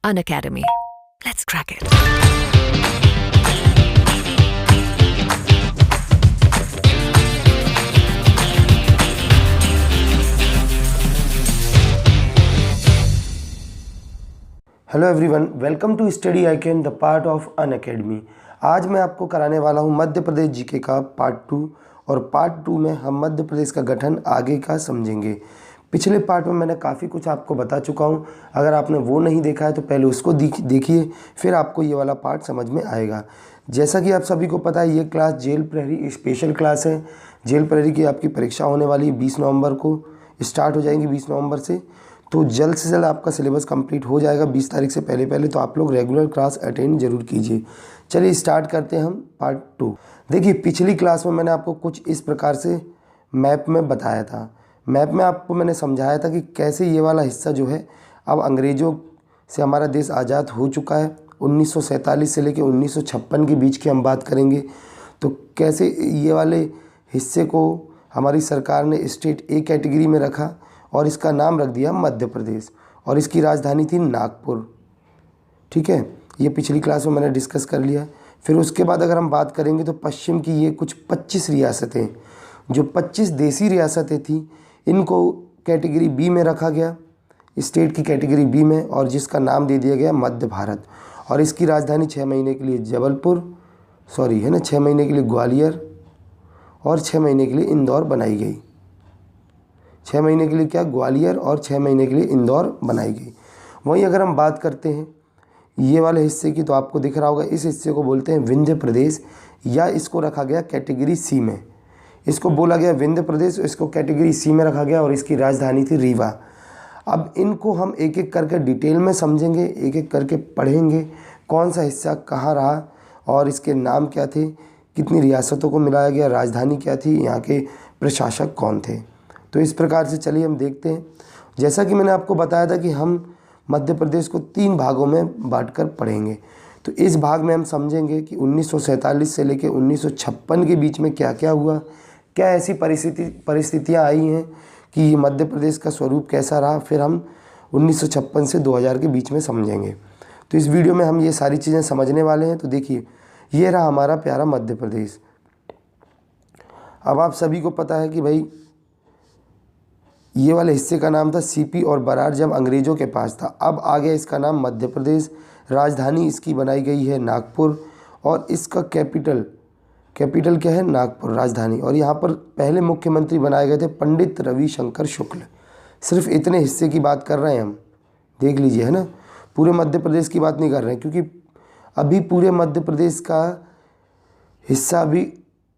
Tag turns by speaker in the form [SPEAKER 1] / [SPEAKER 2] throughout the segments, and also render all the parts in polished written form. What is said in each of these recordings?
[SPEAKER 1] Unacademy. Let's crack it.
[SPEAKER 2] Hello everyone, welcome to study icon the part of Unacademy. आज मैं आपको कराने वाला हूं मध्य प्रदेश जीके का पार्ट 2 और पार्ट 2 में हम मध्य प्रदेश का गठन आगे का समझेंगे। पिछले पार्ट में मैंने काफ़ी कुछ आपको बता चुका हूं। अगर आपने वो नहीं देखा है तो पहले उसको देखिए, फिर आपको ये वाला पार्ट समझ में आएगा। जैसा कि आप सभी को पता है, ये क्लास जेल प्रहरी स्पेशल क्लास है। जेल प्रहरी की आपकी परीक्षा होने वाली है 20 नवंबर को, स्टार्ट हो जाएंगी 20 नवंबर से। तो जल्द से जल्द आपका सिलेबस कंप्लीट हो जाएगा 20 तारीख से पहले तो आप लोग रेगुलर क्लास अटेंड जरूर कीजिए। चलिए स्टार्ट करते हैं हम पार्ट 2। देखिए, पिछली क्लास में मैंने आपको कुछ इस प्रकार से मैप में बताया था। मैप में आपको मैंने समझाया था कि कैसे ये वाला हिस्सा जो है, अब अंग्रेज़ों से हमारा देश आज़ाद हो चुका है। 1947 से लेकर 1956 के बीच की हम बात करेंगे। तो कैसे ये वाले हिस्से को हमारी सरकार ने स्टेट ए कैटेगरी में रखा और इसका नाम रख दिया मध्य प्रदेश, और इसकी राजधानी थी नागपुर। ठीक है, ये पिछली क्लास में मैंने डिस्कस कर लिया। फिर उसके बाद अगर हम बात करेंगे तो पश्चिम की ये कुछ 25 रियासतें, जो 25 देसी रियासतें थी, इनको कैटेगरी बी में रखा गया, स्टेट की कैटेगरी बी में, और जिसका नाम दे दिया गया मध्य भारत। और इसकी राजधानी 6 महीने के लिए 6 महीने के लिए ग्वालियर और 6 महीने के लिए इंदौर बनाई गई। 6 महीने के लिए क्या, ग्वालियर, और 6 महीने के लिए इंदौर बनाई गई। वहीं अगर हम बात करते हैं ये वाले हिस्से की, तो आपको दिख रहा होगा इस हिस्से को बोलते हैं विंध्य प्रदेश, या इसको रखा गया कैटेगरी सी में। इसको बोला गया विंध्य प्रदेश, इसको कैटेगरी सी में रखा गया, और इसकी राजधानी थी रीवा। अब इनको हम एक एक करके डिटेल में समझेंगे, एक एक करके पढ़ेंगे, कौन सा हिस्सा कहाँ रहा और इसके नाम क्या थे, कितनी रियासतों को मिलाया गया, राजधानी क्या थी, यहाँ के प्रशासक कौन थे। तो इस प्रकार से चलिए हम देखते हैं। जैसा कि मैंने आपको बताया था कि हम मध्य प्रदेश को 3 भागों में बांटकर पढ़ेंगे। तो इस भाग में हम समझेंगे कि 1947 से लेकर 1956 के बीच में क्या क्या हुआ, क्या ऐसी परिस्थितियाँ आई हैं कि मध्य प्रदेश का स्वरूप कैसा रहा। फिर हम 1956 से 2000 के बीच में समझेंगे। तो इस वीडियो में हम ये सारी चीज़ें समझने वाले हैं। तो देखिए, ये रहा हमारा प्यारा मध्य प्रदेश। अब आप सभी को पता है कि भाई ये वाले हिस्से का नाम था सीपी और बरार, जब अंग्रेज़ों के पास था। अब आ गया इसका नाम मध्य प्रदेश। राजधानी इसकी बनाई गई है नागपुर, और इसका कैपिटल क्या है, नागपुर राजधानी। और यहाँ पर पहले मुख्यमंत्री बनाए गए थे पंडित रविशंकर शुक्ल। सिर्फ इतने हिस्से की बात कर रहे हैं हम, देख लीजिए, है ना। पूरे मध्य प्रदेश की बात नहीं कर रहे हैं, क्योंकि अभी पूरे मध्य प्रदेश का हिस्सा अभी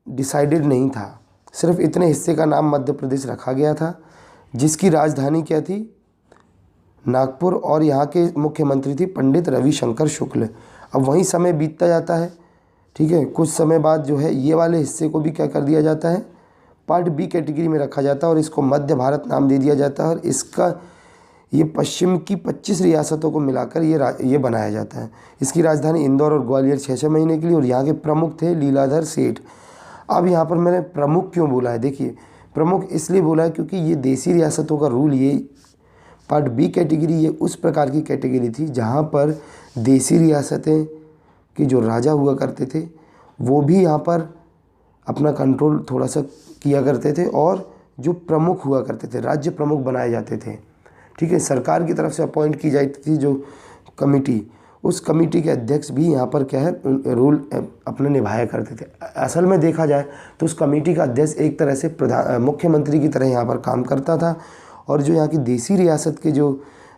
[SPEAKER 2] डिसाइडेड नहीं था। सिर्फ इतने हिस्से का नाम मध्य प्रदेश रखा गया था, जिसकी राजधानी क्या थी, नागपुर, और यहाँ के मुख्यमंत्री थी पंडित रविशंकर शुक्ल। अब वहीं समय बीतता जाता है, ठीक है। कुछ समय बाद जो है ये वाले हिस्से को भी क्या कर दिया जाता है, पार्ट बी कैटेगरी में रखा जाता है, और इसको मध्य भारत नाम दे दिया जाता है। और इसका ये पश्चिम की 25 रियासतों को मिलाकर ये बनाया जाता है। इसकी राजधानी इंदौर और ग्वालियर 6 महीने के लिए, और यहाँ के प्रमुख थे लीलाधर सेठ। अब यहाँ पर मैंने प्रमुख क्यों बोला है, देखिए, प्रमुख इसलिए बोला है क्योंकि ये देसी रियासतों का रूल, ये पार्ट बी कैटेगरी, ये उस प्रकार की कैटेगरी थी जहाँ पर देसी रियासतें के जो राजा हुआ करते थे वो भी यहाँ पर अपना कंट्रोल थोड़ा सा किया करते थे, और जो प्रमुख हुआ करते थे, राज्य प्रमुख बनाए जाते थे, ठीक है। सरकार की तरफ से अपॉइंट की जाती थी जो कमेटी, उस कमेटी के अध्यक्ष भी यहाँ पर क्या है, रोल अपने निभाया करते थे। असल में देखा जाए तो उस कमेटी का अध्यक्ष एक तरह से मुख्यमंत्री की तरह यहाँ पर काम करता था, और जो यहाँ की देसी रियासत के जो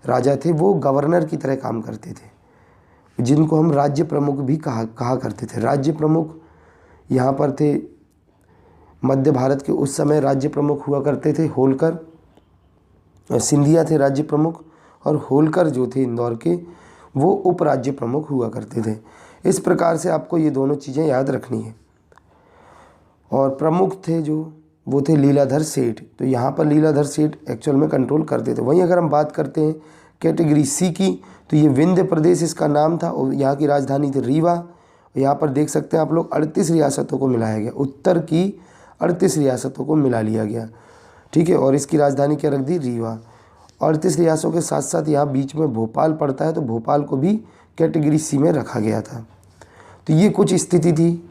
[SPEAKER 2] राजा थे वो गवर्नर की तरह काम करते थे, जिनको हम राज्य प्रमुख भी कहा करते थे। राज्य प्रमुख यहाँ पर थे मध्य भारत के, उस समय राज्य प्रमुख हुआ करते थे होलकर, सिंधिया थे राज्य प्रमुख, और होलकर जो थे इंदौर के, वो उप राज्य प्रमुख हुआ करते थे। इस प्रकार से आपको ये दोनों चीज़ें याद रखनी है। और प्रमुख थे जो, वो थे लीलाधर सेठ। तो यहाँ पर लीलाधर सेठ एक्चुअल में कंट्रोल करते थे। वहीं अगर हम बात करते हैं कैटेगरी सी की, तो ये विंध्य प्रदेश इसका नाम था, और यहाँ की राजधानी थी रीवा। यहाँ पर देख सकते हैं आप लोग 38 रियासतों को मिलाया गया, उत्तर की 38 रियासतों को मिला लिया गया, ठीक है। और इसकी राजधानी क्या रख दी, रीवा। 38 रियासतों के साथ साथ यहाँ बीच में भोपाल पड़ता है, तो भोपाल को भी कैटेगरी सी में रखा गया था। तो ये कुछ स्थिति थी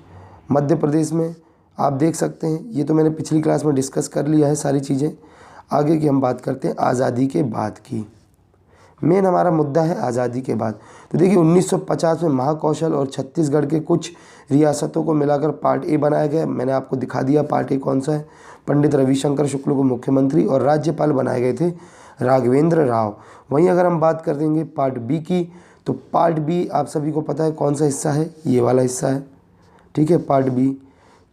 [SPEAKER 2] मध्य प्रदेश में, आप देख सकते हैं। ये तो मैंने पिछली क्लास में डिस्कस कर लिया है सारी चीज़ें। आगे की हम बात करते हैं आज़ादी के बाद की। मेन हमारा मुद्दा है आज़ादी के बाद। तो देखिए 1950 में महाकौशल और छत्तीसगढ़ के कुछ रियासतों को मिलाकर पार्ट ए बनाया गया। मैंने आपको दिखा दिया पार्ट ए कौन सा है। पंडित रविशंकर शुक्ल को मुख्यमंत्री और राज्यपाल बनाए गए थे राघवेंद्र राव। वहीं अगर हम बात कर देंगे पार्ट बी की, तो पार्ट बी आप सभी को पता है कौन सा हिस्सा है, ये वाला हिस्सा है, ठीक है, पार्ट बी।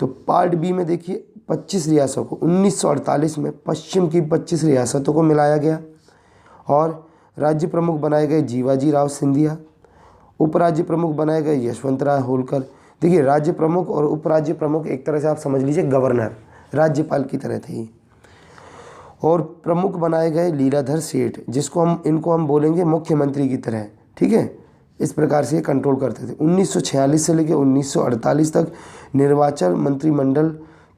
[SPEAKER 2] तो पार्ट बी में देखिए 25 रियासतों को 1948 में पश्चिम की 25 रियासतों को मिलाया गया और राज्य प्रमुख बनाए गए जीवाजी राव सिंधिया, उपराज्य प्रमुख बनाए गए यशवंत राय होलकर। देखिए राज्य प्रमुख और उपराज्य प्रमुख एक तरह से आप समझ लीजिए गवर्नर, राज्यपाल की तरह थे। और प्रमुख बनाए गए लीलाधर सेठ, जिसको इनको हम बोलेंगे मुख्यमंत्री की तरह, ठीक है। इस प्रकार से ये कंट्रोल करते थे। 1946 से लेकर 1948 तक निर्वाचन मंत्रिमंडल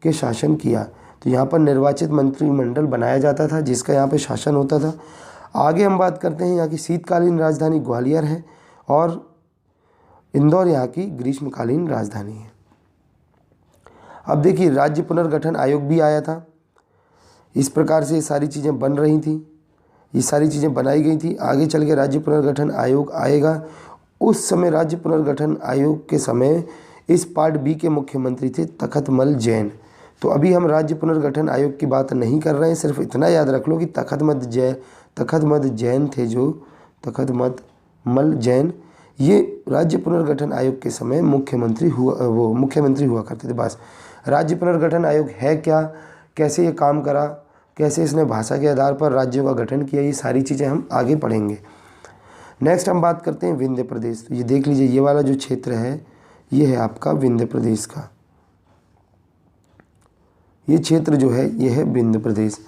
[SPEAKER 2] के शासन किया। तो यहाँ पर निर्वाचित मंत्रिमंडल बनाया जाता था जिसका यहाँ पे शासन होता था। आगे हम बात करते हैं, यहाँ की शीतकालीन राजधानी ग्वालियर है और इंदौर यहाँ की ग्रीष्मकालीन राजधानी है। अब देखिए राज्य पुनर्गठन आयोग भी आया था। इस प्रकार से ये सारी चीज़ें बन रही थी, ये सारी चीज़ें बनाई गई थी। आगे चल के राज्य पुनर्गठन आयोग आएगा। उस समय राज्य पुनर्गठन आयोग के समय इस पार्ट बी के मुख्यमंत्री थे तखतमल जैन। तो अभी हम राज्य पुनर्गठन आयोग की बात नहीं कर रहे हैं, सिर्फ इतना याद रख लो कि तखतमल जैन थे जो तखतमल जैन, ये राज्य पुनर्गठन आयोग के समय मुख्यमंत्री हुआ करते थे। बस राज्य पुनर्गठन आयोग है क्या, कैसे ये काम करा, कैसे इसने भाषा के आधार पर राज्यों का गठन किया, ये सारी चीज़ें हम आगे पढ़ेंगे। नेक्स्ट हम बात करते हैं विंध्य प्रदेश। तो ये देख लीजिए, ये वाला जो क्षेत्र है ये है आपका विंध्य प्रदेश का। ये क्षेत्र जो है ये है विंध्य प्रदेश।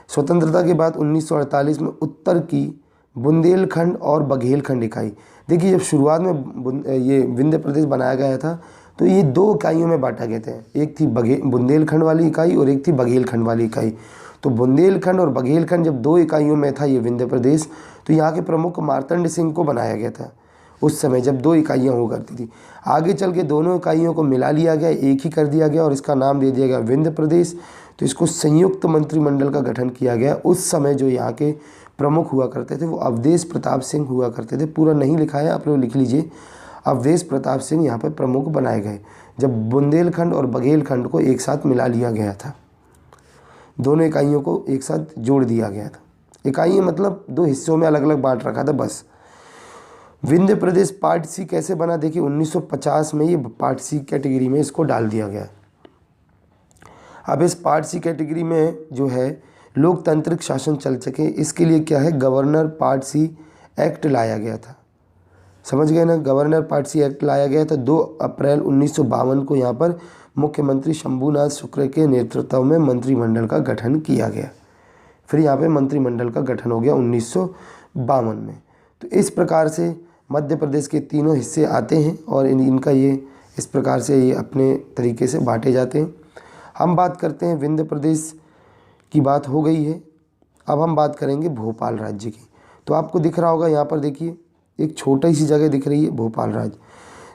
[SPEAKER 2] स्वतंत्रता के बाद 1948 में उत्तर की बुंदेलखंड और बघेलखंड इकाई, देखिए जब शुरुआत में ये विंध्य प्रदेश बनाया गया था तो ये दो इकाइयों में बांटा गया था। एक थी बुंदेलखंड वाली इकाई और एक थी बघेलखंड वाली इकाई। तो बुंदेलखंड और बघेलखंड जब दो इकाइयों में था ये विंध्य प्रदेश, तो यहाँ के प्रमुख मार्तंड सिंह को बनाया गया था उस समय जब दो इकाइयाँ हुआ करती थी। आगे चल के दोनों इकाइयों को मिला लिया गया, एक ही कर दिया गया और इसका नाम दे दिया गया विंध्य प्रदेश। तो इसको संयुक्त मंत्रिमंडल का गठन किया गया। उस समय जो यहाँ के प्रमुख हुआ करते थे वो अवधेश प्रताप सिंह हुआ करते थे। पूरा नहीं लिखा है, आप लोग लिख लीजिए। अवधेश प्रताप सिंह यहाँ पर प्रमुख बनाए गए जब बुंदेलखंड और बघेलखंड को एक साथ मिला लिया गया था। दोनों इकाइयों को एक साथ जोड़ दिया गया था। इकाइयाँ मतलब दो हिस्सों में अलग अलग बांट रखा था बस। विंध्य प्रदेश पार्ट सी कैसे बना, देखिए 1950 में ये पार्ट सी कैटेगरी में इसको डाल दिया गया। अब इस पार्ट सी कैटेगरी में जो है लोकतांत्रिक शासन चल सके, इसके लिए क्या है, गवर्नर पार्ट सी एक्ट लाया गया था। समझ गए ना, गवर्नर पार्ट सी एक्ट लाया गया था। 2 अप्रैल 1952 को यहाँ पर मुख्यमंत्री शंभूनाथ शुक्ल के नेतृत्व में मंत्रिमंडल का गठन किया गया। फिर यहाँ पे मंत्रिमंडल का गठन हो गया 1952 में। तो इस प्रकार से मध्य प्रदेश के तीनों हिस्से आते हैं और इनका ये इस प्रकार से ये अपने तरीके से बांटे जाते हैं। हम बात करते हैं विंध्य प्रदेश की बात हो गई है। अब हम बात करेंगे भोपाल राज्य की। तो आपको दिख रहा होगा यहाँ पर, देखिए एक छोटी सी जगह दिख रही है भोपाल राज्य।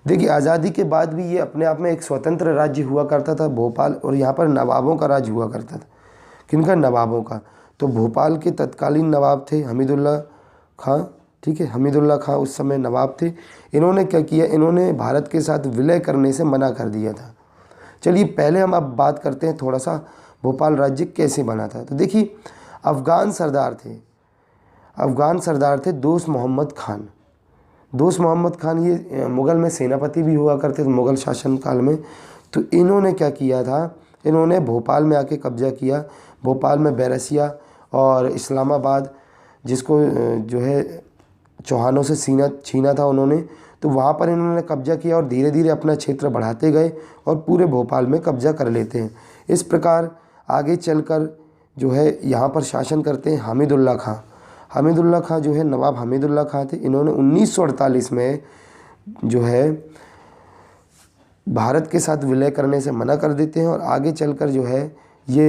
[SPEAKER 2] देखिए आज़ादी के बाद भी ये अपने आप में एक स्वतंत्र राज्य हुआ करता था भोपाल, और यहाँ पर नवाबों का राज हुआ करता था। किनका, नवाबों का। तो भोपाल के तत्कालीन नवाब थे हमीदुल्ला खां, ठीक है, हमीदुल्ला खां उस समय नवाब थे। इन्होंने क्या किया, इन्होंने भारत के साथ विलय करने से मना कर दिया था। चलिए पहले हम अब बात करते हैं थोड़ा सा भोपाल राज्य कैसे बना था। तो देखिए अफ़गान सरदार थे दोस्त मोहम्मद खान। दोस्त मोहम्मद खान ये मुग़ल में सेनापति भी हुआ करते थे मुग़ल शासन काल में। तो इन्होंने क्या किया था, इन्होंने भोपाल में आके कब्ज़ा किया। भोपाल में बैरसिया और इस्लामाबाद, जिसको जो है चौहानों से छीना था उन्होंने, तो वहाँ पर इन्होंने कब्ज़ा किया और धीरे धीरे अपना क्षेत्र बढ़ाते गए और पूरे भोपाल में कब्ज़ा कर लेते हैं। इस प्रकार आगे चलकर जो है यहाँ पर शासन करते हैं हमीदुल्ला खां। हमीदुल्ला खां जो है नवाब हमीदुल्ला खां थे। इन्होंने 1948 में जो है भारत के साथ विलय करने से मना कर देते हैं और आगे चलकर जो है ये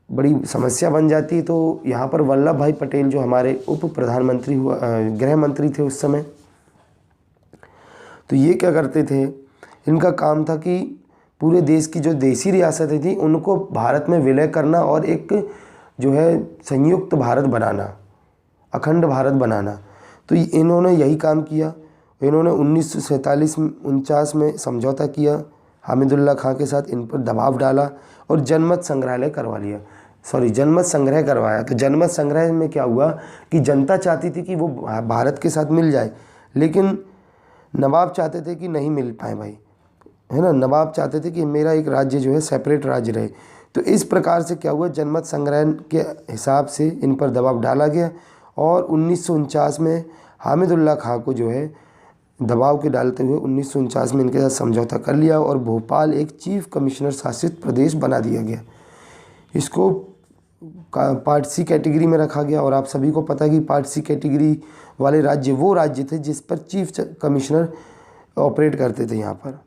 [SPEAKER 2] बड़ी समस्या बन जाती है। तो यहाँ पर वल्लभ भाई पटेल जो हमारे उप प्रधानमंत्री हुआ गृह मंत्री थे उस समय, तो ये क्या करते थे, इनका काम था कि पूरे देश की जो देसी रियासतें थी उनको भारत में विलय करना और एक जो है संयुक्त भारत बनाना, अखंड भारत बनाना। तो इन्होंने यही काम किया। इन्होंने 1947-49 में समझौता किया हामिदुल्लाह खां के साथ, इन पर दबाव डाला और जनमत संग्रहालय जनमत संग्रह करवाया। तो जनमत संग्रह में क्या हुआ कि जनता चाहती थी कि वो भारत के साथ मिल जाए, लेकिन नवाब चाहते थे कि नहीं मिल पाए भाई, है ना। नवाब चाहते थे कि मेरा एक राज्य जो है सेपरेट राज्य रहे। तो इस प्रकार से क्या हुआ, जनमत संग्रह के हिसाब से इन पर दबाव डाला गया और 1949 में हामिदुल्लाह खां को जो है दबाव के डालते हुए 1949 में इनके साथ समझौता कर लिया और भोपाल एक चीफ कमिश्नर शासित प्रदेश बना दिया गया। इसको पार्ट सी कैटेगरी में रखा गया और आप सभी को पता है कि पार्ट सी कैटेगरी वाले राज्य वो राज्य थे जिस पर चीफ कमिश्नर ऑपरेट करते थे यहाँ पर,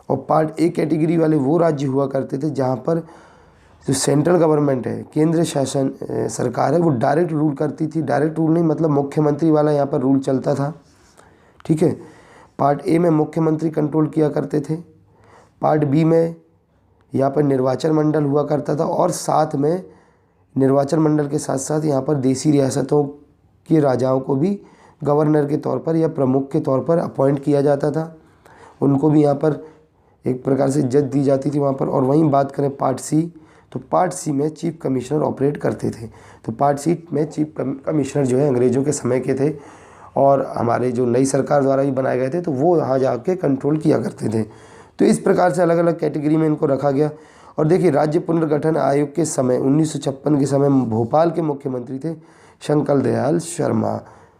[SPEAKER 2] और पार्ट ए कैटेगरी वाले वो राज्य हुआ करते थे जहाँ पर जो सेंट्रल गवर्नमेंट है, केंद्र शासन सरकार है, वो डायरेक्ट रूल करती थी। डायरेक्ट रूल नहीं मतलब मुख्यमंत्री वाला यहाँ पर रूल चलता था, ठीक है। पार्ट ए में मुख्यमंत्री कंट्रोल किया करते थे, पार्ट बी में यहाँ पर निर्वाचन मंडल हुआ करता था और साथ में निर्वाचन मंडल के साथ साथ यहाँ पर देसी रियासतों के राजाओं को भी गवर्नर के तौर पर या प्रमुख के तौर पर अपॉइंट किया जाता था। उनको भी यहाँ पर एक प्रकार से इज्जत दी जाती थी वहाँ पर। और वहीं बात करें पार्ट सी, तो पार्ट सी में चीफ कमिश्नर ऑपरेट करते थे। तो पार्ट सी में चीफ कमिश्नर जो है अंग्रेज़ों के समय के थे और हमारे जो नई सरकार द्वारा भी बनाए गए थे, तो वो यहाँ जाके कंट्रोल किया करते थे। तो इस प्रकार से अलग अलग कैटेगरी में इनको रखा गया। और देखिए, राज्य पुनर्गठन आयोग के समय 1956 के समय भोपाल के मुख्यमंत्री थे शंकर दयाल शर्मा।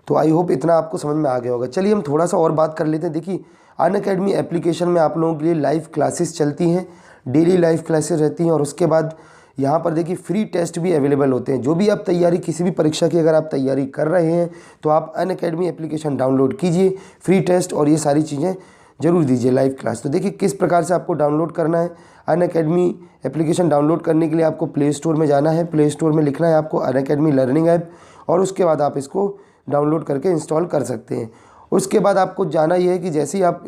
[SPEAKER 2] तो आई होप इतना आपको समझ में आ गया होगा। चलिए हम थोड़ा सा और बात कर लेते हैं। देखिए, अनअकैडमी एप्लीकेशन में आप लोगों के लिए लाइव क्लासेस चलती हैं, डेली लाइव क्लासेस रहती हैं और उसके बाद यहाँ पर देखिए फ्री टेस्ट भी अवेलेबल होते हैं। जो भी आप तैयारी, किसी भी परीक्षा की अगर आप तैयारी कर रहे हैं तो आप अनअकैडमी एप्लीकेशन डाउनलोड कीजिए, फ्री टेस्ट और ये सारी चीज़ें जरूर दीजिए, लाइव क्लास। तो देखिए किस प्रकार से आपको डाउनलोड करना है। अनअकैडमी एप्लीकेशन डाउनलोड करने के लिए आपको प्ले स्टोर में जाना है, प्ले स्टोर में लिखना है आपको अनअकैडमी लर्निंग ऐप और उसके बाद आप इसको डाउनलोड करके इंस्टॉल कर सकते हैं। उसके बाद आपको जाना ये है कि जैसे ही आप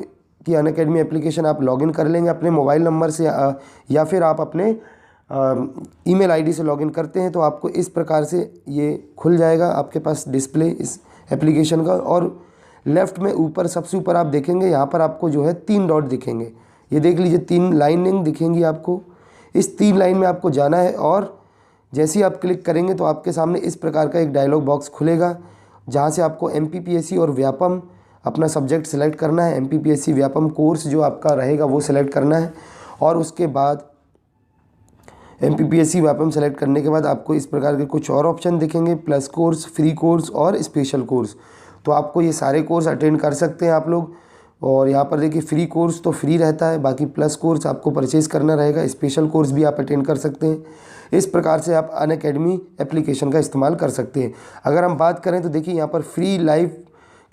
[SPEAKER 2] की अनअकैडमी एप्लीकेशन आप लॉगिन कर लेंगे अपने मोबाइल नंबर से या फिर आप अपने ईमेल आईडी से लॉगिन करते हैं, तो आपको इस प्रकार से ये खुल जाएगा आपके पास डिस्प्ले इस एप्लीकेशन का। और लेफ़्ट में ऊपर सबसे ऊपर आप देखेंगे यहाँ पर आपको जो है 3 डॉट दिखेंगे, ये देख लीजिए 3 लाइनिंग दिखेंगी आपको। इस 3 लाइन में आपको जाना है और जैसे ही आप क्लिक करेंगे तो आपके सामने इस प्रकार का एक डायलॉग बॉक्स खुलेगा जहाँ से आपको MPPSC और व्यापम अपना सब्जेक्ट सेलेक्ट करना है। MPPSC व्यापम कोर्स जो आपका रहेगा वो सिलेक्ट करना है और उसके बाद MPPSC व्यापम सेलेक्ट करने के बाद आपको इस प्रकार के कुछ और ऑप्शन दिखेंगे, प्लस कोर्स, फ्री कोर्स और स्पेशल कोर्स। तो आपको ये सारे कोर्स अटेंड कर सकते हैं आप लोग। और यहाँ पर देखिए फ्री कोर्स तो फ्री रहता है, बाकी प्लस कोर्स आपको परचेज़ करना रहेगा, स्पेशल कोर्स भी आप अटेंड कर सकते हैं। इस प्रकार से आप अनअकैडमी एप्लीकेशन का इस्तेमाल कर सकते हैं। अगर हम बात करें तो देखिए यहाँ पर फ्री लाइव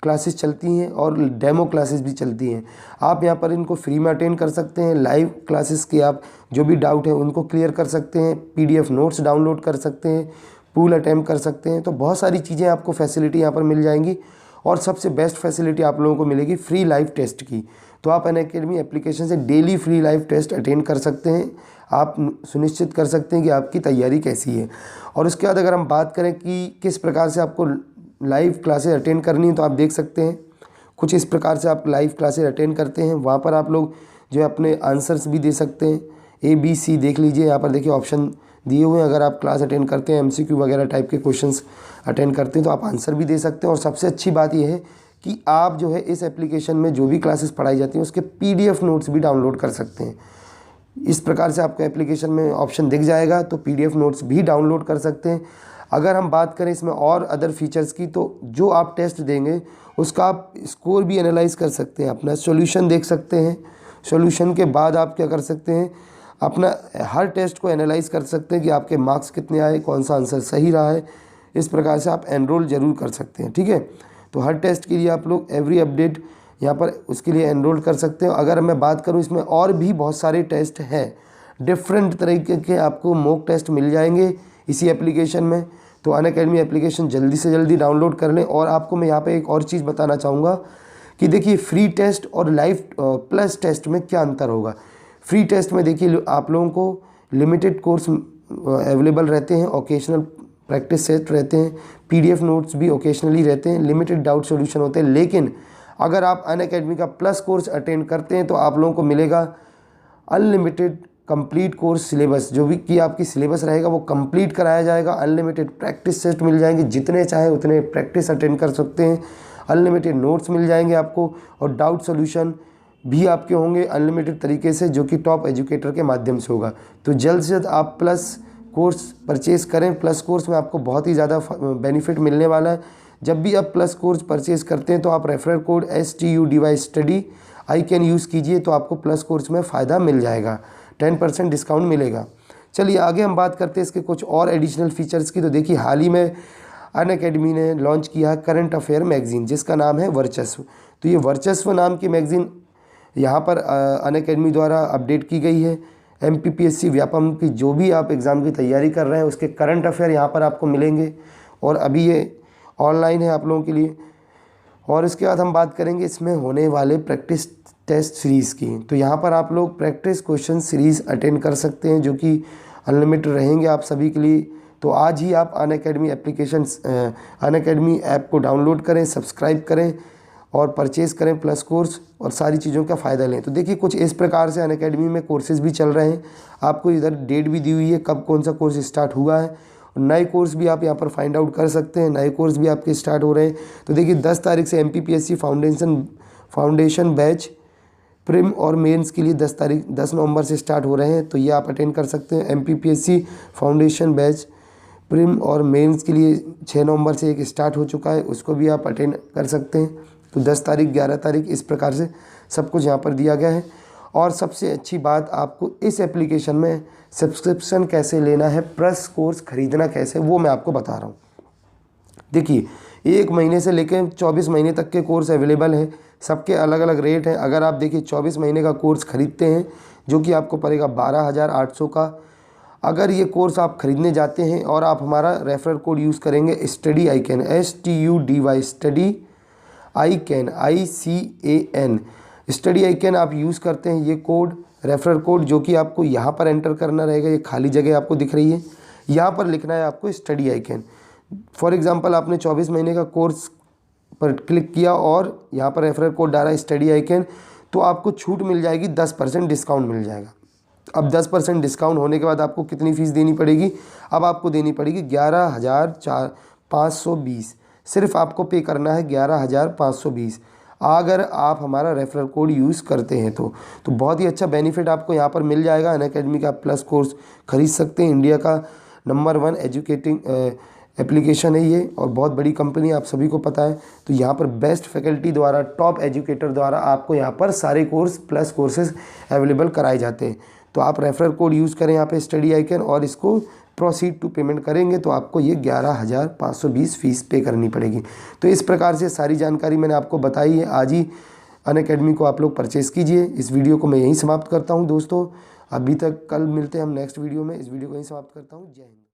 [SPEAKER 2] क्लासेस चलती हैं और डेमो क्लासेस भी चलती हैं। आप यहाँ पर इनको फ्री में अटेंड कर सकते हैं। लाइव क्लासेस के आप जो भी डाउट है उनको क्लियर कर सकते हैं, PDF नोट्स डाउनलोड कर सकते हैं, पूल अटैम्प्ट कर सकते हैं। तो बहुत सारी चीज़ें आपको फैसिलिटी यहाँ पर मिल जाएंगी और सबसे बेस्ट फैसिलिटी आप लोगों को मिलेगी फ्री लाइव टेस्ट की। तो आप अनअकैडमी एप्लीकेशन से daily free live test attend कर सकते हैं। आप सुनिश्चित कर सकते हैं कि आपकी तैयारी कैसी है। और उसके बाद अगर हम बात करें कि किस प्रकार से आपको लाइव क्लासेस अटेंड करनी है, तो आप देख सकते हैं कुछ इस प्रकार से आप लाइव क्लासेस अटेंड करते हैं। वहाँ पर आप लोग जो है अपने आंसर्स भी दे सकते हैं, ABC देख लीजिए, यहाँ पर देखिए ऑप्शन दिए हुए हैं। अगर आप क्लास अटेंड करते हैं, MCQ वगैरह टाइप के क्वेश्चंस अटेंड करते हैं तो आप आंसर भी दे सकते हैं। और सबसे अच्छी बात यह है कि आप जो है इस एप्लीकेशन में जो भी क्लासेस पढ़ाई जाती हैं उसके PDF नोट्स भी डाउनलोड कर सकते हैं। इस प्रकार से आपको एप्लीकेशन में ऑप्शन दिख जाएगा, तो PDF नोट्स भी डाउनलोड कर सकते हैं। अगर हम बात करें इसमें और अदर फीचर्स की, तो जो आप टेस्ट देंगे उसका आप स्कोर भी एनालाइज कर सकते हैं, अपना सॉल्यूशन देख सकते हैं। सॉल्यूशन के बाद आप क्या कर सकते हैं, अपना हर टेस्ट को एनालाइज कर सकते हैं कि आपके मार्क्स कितने आए, कौन सा आंसर सही रहा है। इस प्रकार से आप एनरोल ज़रूर कर सकते हैं, ठीक है। तो हर टेस्ट के लिए आप लोग एवरी अपडेट यहाँ पर उसके लिए एनरोल कर सकते हैं। अगर मैं बात करूँ इसमें और भी बहुत सारे टेस्ट हैं, डिफरेंट तरीके के आपको मॉक टेस्ट मिल जाएंगे इसी एप्लीकेशन में। तो अनअकैडमी एप्लीकेशन जल्दी से जल्दी डाउनलोड कर लें। और आपको मैं यहाँ पे एक और चीज़ बताना चाहूँगा कि देखिए फ्री टेस्ट और लाइव प्लस टेस्ट में क्या अंतर होगा। फ्री टेस्ट में देखिए आप लोगों को लिमिटेड कोर्स अवेलेबल रहते हैं, ओकेशनल प्रैक्टिस सेट रहते हैं, PDF नोट्स भी ओकेशनली रहते हैं, लिमिटेड डाउट सॉल्यूशन होते हैं। लेकिन अगर आप अनअकैडमी का प्लस कोर्स अटेंड करते हैं तो आप लोगों को मिलेगा अनलिमिटेड कंप्लीट कोर्स सिलेबस, जो भी कि आपकी सिलेबस रहेगा वो कंप्लीट कराया जाएगा। अनलिमिटेड प्रैक्टिस सेट मिल जाएंगे, जितने चाहे उतने प्रैक्टिस अटेंड कर सकते हैं। अनलिमिटेड नोट्स मिल जाएंगे आपको और डाउट सॉल्यूशन भी आपके होंगे अनलिमिटेड तरीके से, जो कि टॉप एजुकेटर के माध्यम से होगा। तो जल्द से जल्द आप प्लस कोर्स परचेज़ करें। प्लस कोर्स में आपको बहुत ही ज़्यादा बेनिफिट मिलने वाला है। जब भी आप प्लस कोर्स परचेज़ करते हैं तो आप referral code STUDY study I can use कीजिए, तो आपको प्लस कोर्स में फ़ायदा मिल जाएगा, 10% डिस्काउंट मिलेगा। चलिए आगे हम बात करते हैं इसके कुछ और एडिशनल फीचर्स की। तो देखिए हाल ही में अनअकैडमी ने लॉन्च किया करंट अफेयर मैगज़ीन, जिसका नाम है वर्चस्व। तो ये वर्चस्व नाम की मैगज़ीन यहाँ पर अनअकैडमी द्वारा अपडेट की गई है। MPPSC व्यापम की जो भी आप एग्ज़ाम की तैयारी कर रहे हैं उसके करंट अफेयर यहाँ पर आपको मिलेंगे और अभी ये ऑनलाइन है आप लोगों के लिए। और इसके बाद हम बात करेंगे इसमें होने वाले प्रैक्टिस टेस्ट सीरीज़ की। तो यहाँ पर आप लोग प्रैक्टिस क्वेश्चन सीरीज़ अटेंड कर सकते हैं, जो कि अनलिमिटेड रहेंगे आप सभी के लिए। तो आज ही आप अनअकैडमी ऐप को डाउनलोड करें, सब्सक्राइब करें और परचेज़ करें प्लस कोर्स और सारी चीज़ों का फ़ायदा लें। तो देखिए कुछ इस प्रकार से अनअकैडमी में कोर्सेज़ भी चल रहे हैं। आपको इधर डेट भी दी हुई है कब कौन सा कोर्स स्टार्ट हुआ है। नए कोर्स भी आप यहाँ पर फाइंड आउट कर सकते हैं, नए कोर्स भी आपके स्टार्ट हो रहे हैं। तो देखिए 10 तारीख से MPPSC फाउंडेशन बैच प्रिम और मेंस के लिए 10 नवंबर से स्टार्ट हो रहे हैं, तो ये आप अटेंड कर सकते हैं। MPPSC फाउंडेशन बैच प्रिम और मेंस के लिए 6 नवंबर से एक स्टार्ट हो चुका है, उसको भी आप अटेंड कर सकते हैं। तो 10 तारीख 11 तारीख इस प्रकार से सब कुछ यहाँ पर दिया गया है। और सबसे अच्छी बात, आपको इस एप्लीकेशन में सब्सक्रिप्शन कैसे लेना है, प्लस कोर्स ख़रीदना कैसे, वो मैं आपको बता रहा हूँ। देखिए 1 महीने से लेकर 24 महीने तक के कोर्स अवेलेबल हैं, सबके अलग अलग रेट हैं। अगर आप देखिए 24 महीने का कोर्स ख़रीदते हैं जो कि आपको पड़ेगा 12,800 का। अगर ये कोर्स आप ख़रीदने जाते हैं और आप हमारा रेफरल कोड यूज़ करेंगे study I can STUDY study I can ICAN study I can आप यूज़ करते हैं ये कोड, रेफरल कोड, जो कि आपको यहाँ पर एंटर करना रहेगा। ये खाली जगह आपको दिख रही है, यहाँ पर लिखना है आपको study I can. For example आपने 24 महीने का कोर्स पर क्लिक किया और यहाँ पर रेफरल कोड डाला स्टडी आई कैन, तो आपको छूट मिल जाएगी, 10% डिस्काउंट मिल जाएगा। अब 10% डिस्काउंट होने के बाद आपको कितनी फ़ीस देनी पड़ेगी? अब आपको देनी पड़ेगी 11,520। सिर्फ आपको पे करना है 11,520 अगर आप हमारा रेफरल कोड यूज़ करते हैं तो बहुत ही अच्छा बेनिफिट आपको यहाँ पर मिल जाएगा। अनअकैडमी का प्लस कोर्स खरीद सकते हैं। इंडिया का नंबर 1 एजुकेटिंग एप्लीकेशन है ये और बहुत बड़ी कंपनी आप सभी को पता है। तो यहाँ पर बेस्ट फैकल्टी द्वारा, टॉप एजुकेटर द्वारा आपको यहाँ पर सारे कोर्स प्लस कोर्सेज अवेलेबल कराए जाते हैं। तो आप रेफरल कोड यूज़ करें यहाँ पे स्टडी आई कैन और इसको प्रोसीड टू पेमेंट करेंगे तो आपको ये 11,520 फ़ीस पे करनी पड़ेगी। तो इस प्रकार से सारी जानकारी मैंने आपको बताई है। आज ही अनअकैडमी को आप लोग परचेज़ कीजिए। इस वीडियो को मैं यहीं समाप्त करता हूँ दोस्तों। अभी तक कल मिलते हैं हम नेक्स्ट वीडियो में। इस वीडियो को यहीं समाप्त करता हूँ। जय हिंद।